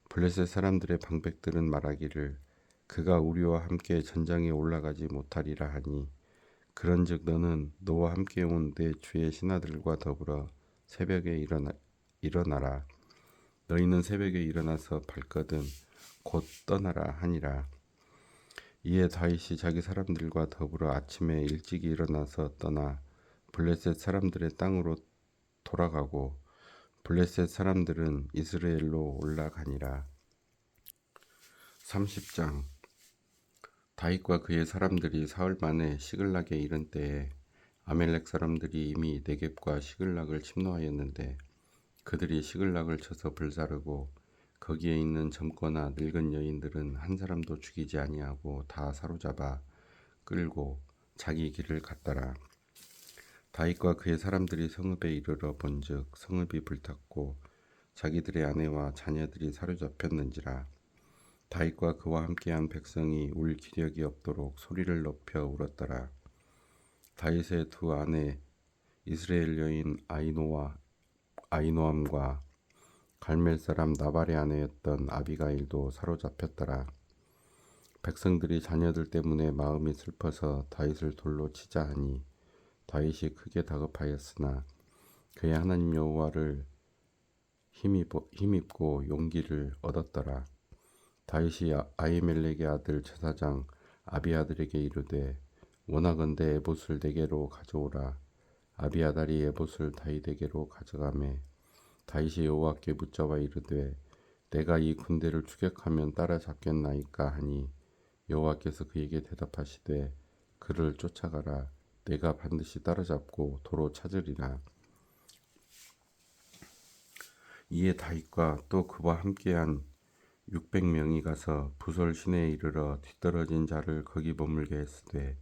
블레셋 사람들의 방백들은 말하기를 그가 우리와 함께 전장에 올라가지 못하리라 하니 그런즉 너는 너와 함께 온 내 주의 신하들과 더불어 새벽에 일어나라. 너희는 새벽에 일어나서 발거든 곧 떠나라 하니라. 이에 다윗이 자기 사람들과 더불어 아침에 일찍 일어나서 떠나 블레셋 사람들의 땅으로 돌아가고 블레셋 사람들은 이스라엘로 올라가니라. 30장. 다윗과 그의 사람들이 사흘 만에 시글락에 이른 때에 아멜렉 사람들이 이미 네겝과 시글락을 침노하였는데 그들이 시글락을 쳐서 불사르고 거기에 있는 젊거나 늙은 여인들은 한 사람도 죽이지 아니하고 다 사로잡아 끌고 자기 길을 갔더라. 다윗과 그의 사람들이 성읍에 이르러 본즉 성읍이 불탔고 자기들의 아내와 자녀들이 사로잡혔는지라. 다윗과 그와 함께한 백성이 울 기력이 없도록 소리를 높여 울었더라. 다윗의 두 아내 이스라엘 여인 아이노암과 갈멜 사람 나발의 아내였던 아비가일도 사로잡혔더라. 백성들이 자녀들 때문에 마음이 슬퍼서 다윗을 돌로 치자 하니 다윗이 크게 다급하였으나 그의 하나님 여호와를 힘입고 용기를 얻었더라. 다윗이 아히멜렉의 아들 제사장 아비아들에게 이르되 원하건대 에봇을 내게로 가져오라. 아비아달이 에봇을 다윗에게로 가져가매 다윗이 여호와께 묻자와 이르되 내가 이 군대를 추격하면 따라잡겠나이까 하니 여호와께서 그에게 대답하시되 그를 쫓아가라. 내가 반드시 따라잡고 도로 찾으리라. 이에 다윗과 또 그와 함께한 600명이 가서 부솔 시내에 이르러 뒤떨어진 자를 거기 머물게 했으되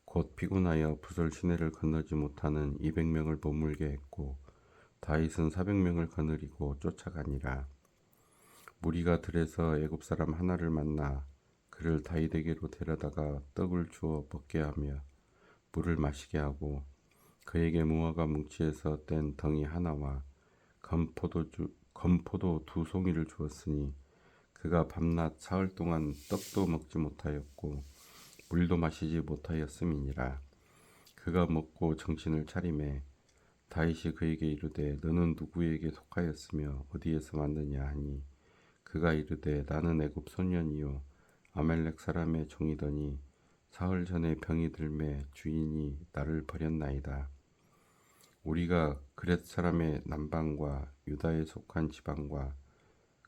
곧 피곤하여 부솔 시내를 건너지 못하는 200명을 머물게 했고 다윗은 400명을 거느리고 쫓아가니라. 무리가 들에서 애굽 사람 하나를 만나 그를 다윗에게로 데려다가 떡을 주어 먹게 하며 물을 마시게 하고 그에게 무화과 뭉치에서 뗀 덩이 하나와 건포도 2송이를 주었으니 그가 밤낮 사흘 동안 떡도 먹지 못하였고 물도 마시지 못하였음이니라. 그가 먹고 정신을 차리매 다윗이 그에게 이르되 너는 누구에게 속하였으며 어디에서 왔느냐 하니 그가 이르되 나는 애굽 소년이요 아멜렉 사람의 종이더니 사흘 전에 병이 들매 주인이 나를 버렸나이다. 우리가 그렛 사람의 남방과 유다에 속한 지방과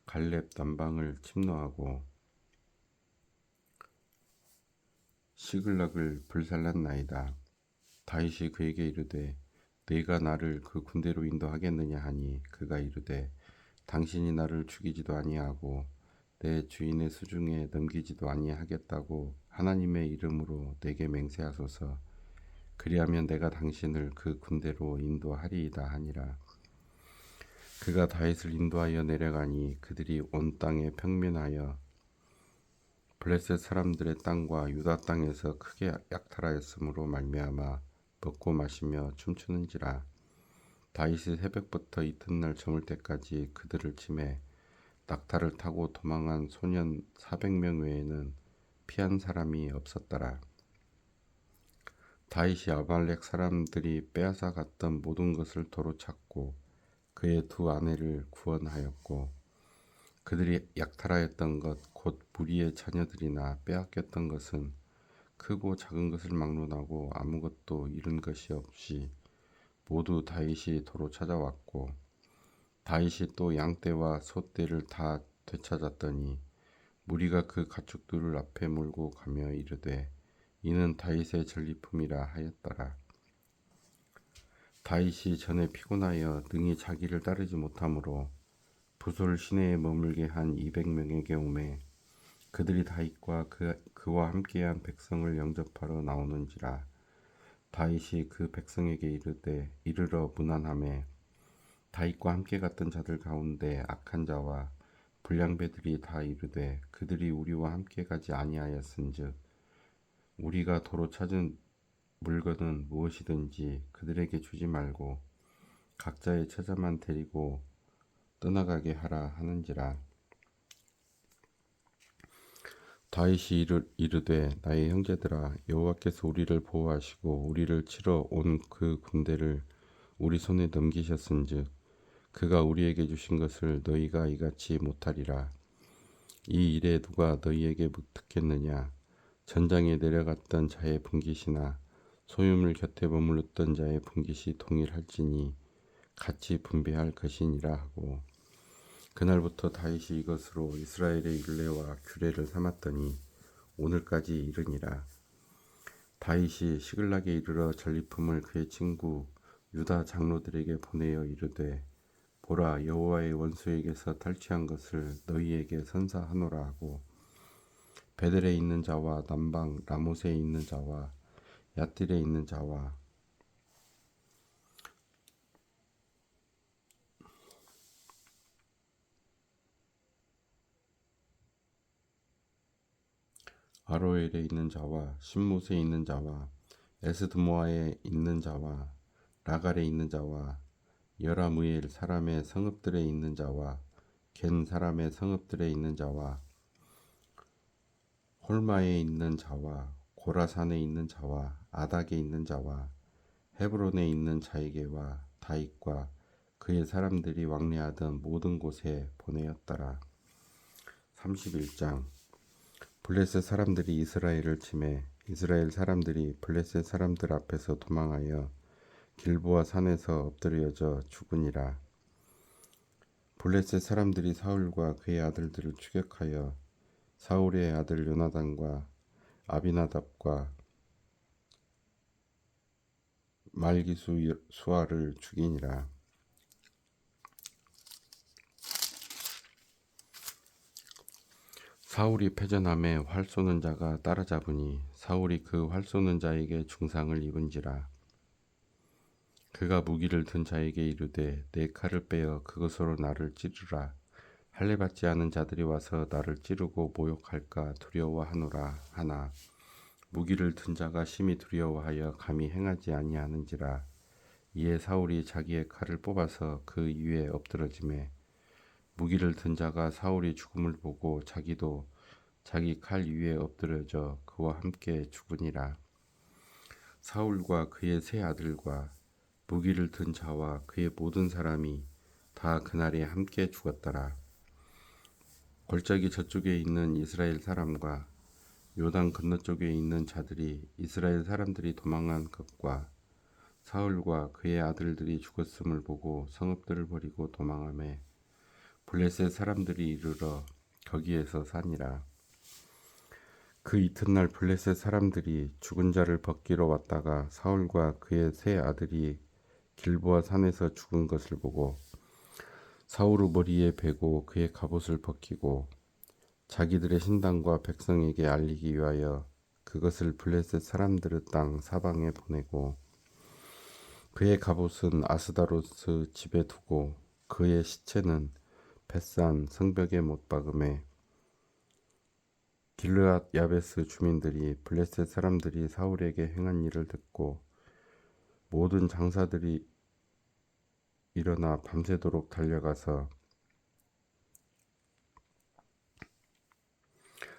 갈렙 남방을 침노하고 시글락을 불살랐나이다. 다윗이 그에게 이르되 네가 나를 그 군대로 인도하겠느냐 하니 그가 이르되 당신이 나를 죽이지도 아니하고 내 주인의 수중에 넘기지도 아니하겠다고 하나님의 이름으로 내게 맹세하소서. 그리하면 내가 당신을 그 군대로 인도하리이다 하니라. 그가 다윗을 인도하여 내려가니 그들이 온 땅에 평면하여 블레셋 사람들의 땅과 유다 땅에서 크게 약탈하였으므로 말미암아 먹고 마시며 춤추는지라. 다윗이 새벽부터 이튿날 저물 때까지 그들을 치매 낙타를 타고 도망한 소년 400명 외에는 피한 사람이 없었더라. 다윗이 아말렉 사람들이 빼앗아 갔던 모든 것을 도로 찾고 그의 두 아내를 구원하였고 그들이 약탈하였던 것 곧 무리의 자녀들이나 빼앗겼던 것은 크고 작은 것을 막론하고 아무것도 잃은 것이 없이 모두 다윗이 도로 찾아왔고 다윗이 또 양떼와 소떼를 다 되찾았더니 무리가 그 가축들을 앞에 몰고 가며 이르되 이는 다윗의 전리품이라 하였더라. 다윗이 전에 피곤하여 능히 자기를 따르지 못하므로 부솔 시내에 머물게 한 200명에게 오매 그들이 다윗과 그와 함께한 백성을 영접하러 나오는지라. 다윗이 그 백성에게 이르러 문안하매 다윗과 함께 갔던 자들 가운데 악한 자와 불량배들이 다 이르되 그들이 우리와 함께 가지 아니하였은즉 우리가 도로 찾은 물건은 무엇이든지 그들에게 주지 말고 각자의 처자만 데리고 떠나가게 하라 하는지라. 다윗이 이르되 나의 형제들아 여호와께서 우리를 보호하시고 우리를 치러 온 그 군대를 우리 손에 넘기셨은즉 그가 우리에게 주신 것을 너희가 이같이 못하리라. 이 일에 누가 너희에게 묵특했느냐? 전장에 내려갔던 자의 분깃이나 소유물 곁에 머물렀던 자의 분깃이 동일할지니 같이 분배할 것이니라 하고 그날부터 다윗이 이것으로 이스라엘의 율례와 규례를 삼았더니 오늘까지 이르니라. 다윗이 시글락에 이르러 전리품을 그의 친구 유다 장로들에게 보내어 이르되 보라 여호와의 원수에게서 탈취한 것을 너희에게 선사하노라 하고 베델에 있는 자와 남방 라못에 있는 자와 얏딜에 있는 자와 아로엘에 있는 자와 신못에 있는 자와 에스드모아에 있는 자와 라갈에 있는 자와 여라무엘 사람의 성읍들에 있는 자와 겐 사람의 성읍들에 있는 자와 홀마에 있는 자와 고라산에 있는 자와 아닥에 있는 자와 헤브론에 있는 자에게와 다윗과 그의 사람들이 왕래하던 모든 곳에 보내었더라. 31장 블레셋 사람들이 이스라엘을 치매 이스라엘 사람들이 블레셋 사람들 앞에서 도망하여 길보아 산에서 엎드려져 죽으니라. 블레셋 사람들이 사울과 그의 아들들을 추격하여 사울의 아들 요나단과 아비나답과 말기수아를 죽이니라. 사울이 패전함에 활 쏘는 자가 따라잡으니 사울이 그 활 쏘는 자에게 중상을 입은지라. 그가 무기를 든 자에게 이르되 내 칼을 빼어 그것으로 나를 찌르라. 할례 받지 않은 자들이 와서 나를 찌르고 모욕할까 두려워하노라 하나 무기를 든 자가 심히 두려워하여 감히 행하지 아니하는지라. 이에 사울이 자기의 칼을 뽑아서 그 위에 엎드러지매 무기를 든 자가 사울이 죽음을 보고 자기도 자기 칼 위에 엎드려져 그와 함께 죽으니라. 사울과 그의 세 아들과 무기를 든 자와 그의 모든 사람이 다 그날에 함께 죽었더라. 골짜기 저쪽에 있는 이스라엘 사람과 요단 건너쪽에 있는 자들이 이스라엘 사람들이 도망한 것과 사울과 그의 아들들이 죽었음을 보고 성읍들을 버리고 도망하매 블레셋 사람들이 이르러 거기에서 사니라. 그 이튿날 블레셋 사람들이 죽은 자를 벗기러 왔다가 사울과 그의 세 아들이 길보아 산에서 죽은 것을 보고 사울의 머리에 베고 그의 갑옷을 벗기고 자기들의 신당과 백성에게 알리기 위하여 그것을 블레셋 사람들의 땅 사방에 보내고 그의 갑옷은 아스다로스 집에 두고 그의 시체는 벳산 성벽에 못 박음에 길르앗 야베스 주민들이 블레셋 사람들이 사울에게 행한 일을 듣고 모든 장사들이 일어나 밤새도록 달려가서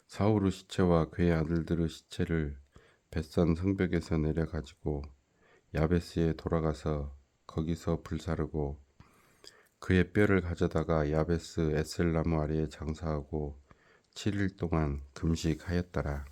사울의 시체와 그의 아들들의 시체를 벳산 성벽에서 내려가지고 야베스에 돌아가서 거기서 불사르고 그의 뼈를 가져다가 야베스 에셀나무 아래에 장사하고 7일 동안 금식하였더라.